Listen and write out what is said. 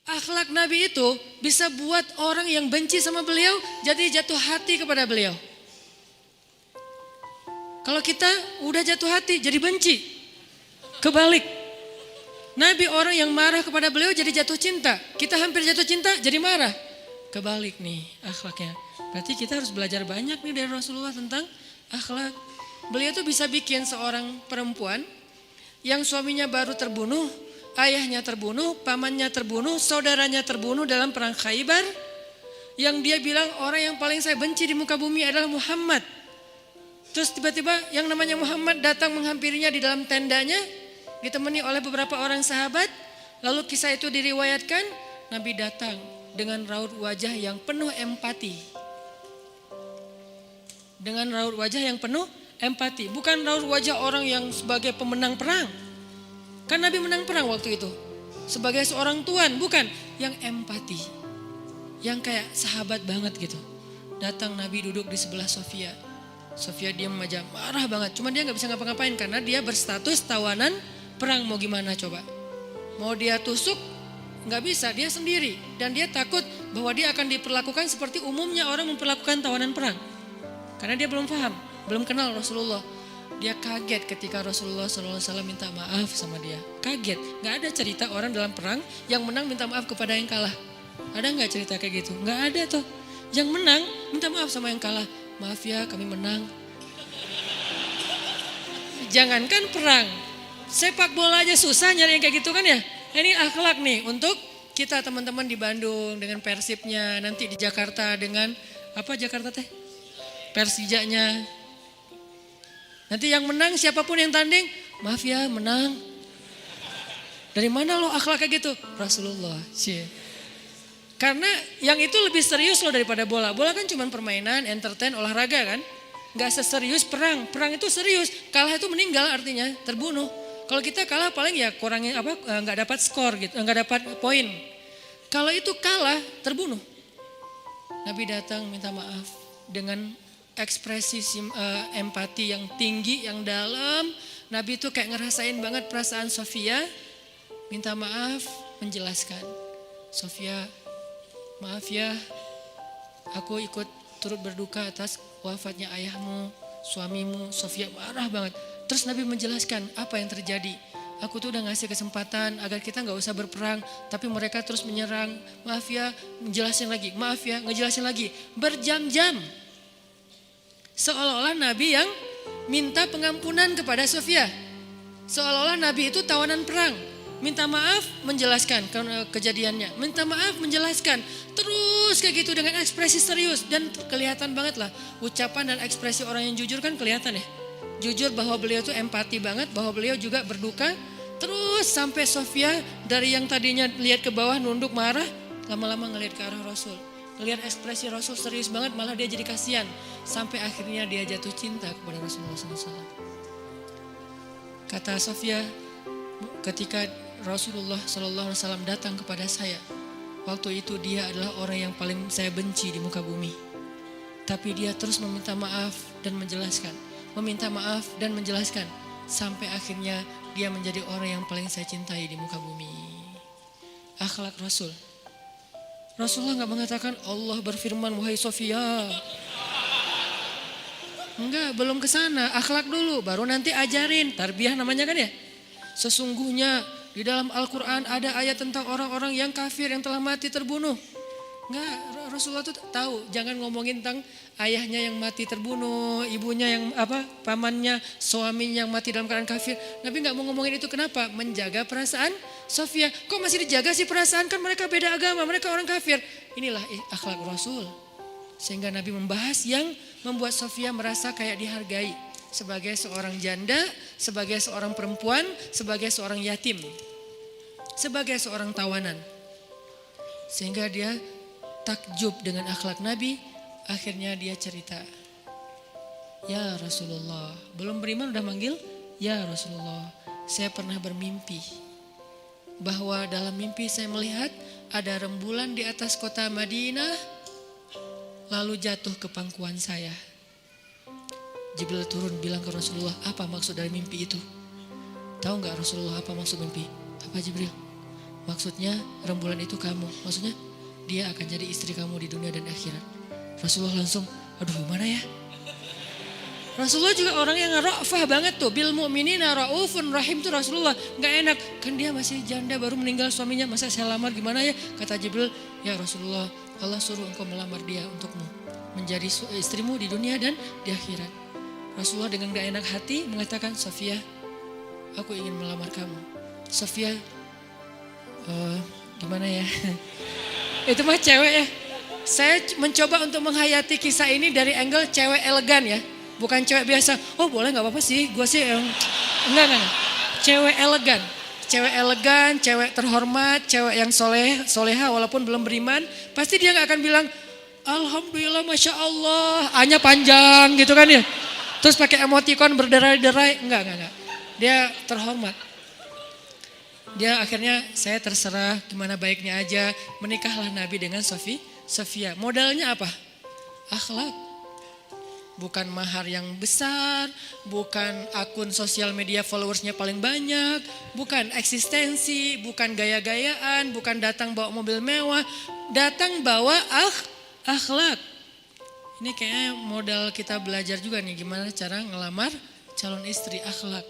Akhlak Nabi itu bisa buat orang yang benci sama beliau jadi jatuh hati kepada beliau. Kalau kita udah jatuh hati jadi benci. Kebalik. Nabi orang yang marah kepada beliau jadi jatuh cinta. Kita hampir jatuh cinta jadi marah. Kebalik nih akhlaknya. Berarti kita harus belajar banyak nih dari Rasulullah tentang akhlak. Beliau tuh bisa bikin seorang perempuan yang suaminya baru terbunuh, ayahnya terbunuh, pamannya terbunuh, saudaranya terbunuh dalam perang Khaybar. Yang dia bilang orang yang paling saya benci di muka bumi adalah Muhammad. Terus tiba-tiba yang namanya Muhammad datang menghampirinya di dalam tendanya, ditemani oleh beberapa orang sahabat. Lalu kisah itu diriwayatkan, Nabi datang dengan raut wajah yang penuh empati. Dengan raut wajah yang penuh empati. Bukan raut wajah orang yang sebagai pemenang perang. Kan Nabi menang perang waktu itu. Sebagai seorang tuan, bukan. Yang empati. Yang kayak sahabat banget gitu. Datang Nabi duduk di sebelah Sofia. Sofia diam aja, marah banget. Cuma dia gak bisa ngapa-ngapain karena dia berstatus tawanan perang. Mau gimana coba? Mau dia tusuk? Gak bisa, dia sendiri. Dan dia takut bahwa dia akan diperlakukan seperti umumnya orang memperlakukan tawanan perang. Karena dia belum paham, belum kenal Rasulullah. Dia kaget ketika Rasulullah SAW minta maaf sama dia. Kaget, gak ada cerita orang dalam perang yang menang minta maaf kepada yang kalah. Ada gak cerita kayak gitu? Gak ada tuh. Yang menang minta maaf sama yang kalah. Maaf ya kami menang. Jangankan perang, sepak bola aja susah nyari yang kayak gitu kan ya. Ini akhlak nih untuk kita teman-teman di Bandung dengan Persibnya. Nanti di Jakarta dengan apa Jakarta teh? Persijanya. Nanti yang menang siapapun yang tanding, maaf ya menang. Dari mana lo akhlak kayak gitu? Rasulullah. Karena yang itu lebih serius loh daripada bola. Bola kan cuma permainan, entertain, olahraga kan. Gak seserius perang. Perang itu serius. Kalah itu meninggal artinya terbunuh. Kalau kita kalah paling ya kurangnya apa? Nggak dapat skor gitu, nggak dapat poin. Kalau itu kalah terbunuh. Nabi datang minta maaf dengan ekspresi empati yang tinggi, yang dalam. Nabi itu kayak ngerasain banget perasaan Sofia. Minta maaf, menjelaskan. Sofia, maaf ya, aku ikut turut berduka atas wafatnya ayahmu, suamimu. Sofia marah banget. Terus Nabi menjelaskan apa yang terjadi. Aku tuh udah ngasih kesempatan agar kita gak usah berperang. Tapi mereka terus menyerang. Maaf ya, menjelasin lagi. Maaf ya, ngejelasin lagi. Berjam-jam. Seolah-olah Nabi yang minta pengampunan kepada Sofia. Seolah-olah Nabi itu tawanan perang. Minta maaf, menjelaskan kejadiannya. Minta maaf, menjelaskan. Terus kayak gitu dengan ekspresi serius. Dan kelihatan banget lah. Ucapan dan ekspresi orang yang jujur kan kelihatan ya. Jujur bahwa beliau tuh empati banget. Bahwa beliau juga berduka. Terus sampai Sofia dari yang tadinya lihat ke bawah nunduk marah. Lama-lama ngelihat ke arah Rasul. Lihat ekspresi Rasul serius banget, malah dia jadi kasihan. Sampai akhirnya dia jatuh cinta kepada Rasulullah SAW. Kata Sofia, ketika Rasulullah SAW datang kepada saya, waktu itu dia adalah orang yang paling saya benci di muka bumi. Tapi dia terus meminta maaf dan menjelaskan. Meminta maaf dan menjelaskan. Sampai akhirnya dia menjadi orang yang paling saya cintai di muka bumi. Akhlak Rasul. Rasulullah gak mengatakan Allah berfirman wahai Sofia. Enggak, belum ke sana. Akhlak dulu, baru nanti ajarin. Tarbiyah namanya kan ya. Sesungguhnya di dalam Al-Quran ada ayat tentang orang-orang yang kafir yang telah mati terbunuh. Enggak, Rasulullah tuh tahu. Jangan ngomongin tentang ayahnya yang mati terbunuh, ibunya yang pamannya, suaminya yang mati dalam keadaan kafir. Nabi gak mau ngomongin itu, kenapa? Menjaga perasaan Sofia. Kok masih dijaga sih perasaan, kan mereka beda agama, mereka orang kafir. Inilah akhlak Rasul. Sehingga Nabi membahas yang membuat Sofia merasa kayak dihargai. Sebagai seorang janda, sebagai seorang perempuan, sebagai seorang yatim. Sebagai seorang tawanan. Sehingga dia takjub dengan akhlak Nabi. Akhirnya dia cerita, ya Rasulullah, belum beriman udah manggil, ya Rasulullah, saya pernah bermimpi bahwa dalam mimpi saya melihat ada rembulan di atas kota Madinah, lalu jatuh ke pangkuan saya. Jibril turun bilang ke Rasulullah, apa maksud dari mimpi itu? Tahu gak Rasulullah apa maksud mimpi? Apa Jibril? Maksudnya rembulan itu kamu. Maksudnya dia akan jadi istri kamu di dunia dan akhirat. Rasulullah langsung, aduh gimana ya? Rasulullah juga orang yang ra'fah banget tuh. Bil mu'minina ra'ufun rahim tuh Rasulullah. Gak enak, kan dia masih janda baru meninggal suaminya. Masa saya lamar gimana ya? Kata Jibril, ya Rasulullah Allah suruh engkau melamar dia untukmu. Menjadi istrimu di dunia dan di akhirat. Rasulullah dengan gak enak hati mengatakan, Sofia aku ingin melamar kamu. Sofia, gimana ya? Itu mah cewek ya. Saya mencoba untuk menghayati kisah ini dari angle cewek elegan ya. Bukan cewek biasa, oh boleh gak apa-apa sih, gue sih enggak. Cewek elegan, cewek terhormat, cewek yang soleha walaupun belum beriman. Pasti dia gak akan bilang, Alhamdulillah Masya Allah, A-nya panjang gitu kan ya. Terus pakai emoticon berderai-derai, enggak. Dia terhormat. Dia akhirnya saya terserah gimana baiknya aja, menikahlah Nabi dengan Sofia. Modalnya apa? Akhlak. Bukan mahar yang besar, bukan akun sosial media followersnya paling banyak, bukan eksistensi, bukan gaya-gayaan, bukan datang bawa mobil mewah, datang bawa akhlak. Ini kayaknya modal kita belajar juga nih gimana cara ngelamar calon istri, akhlak.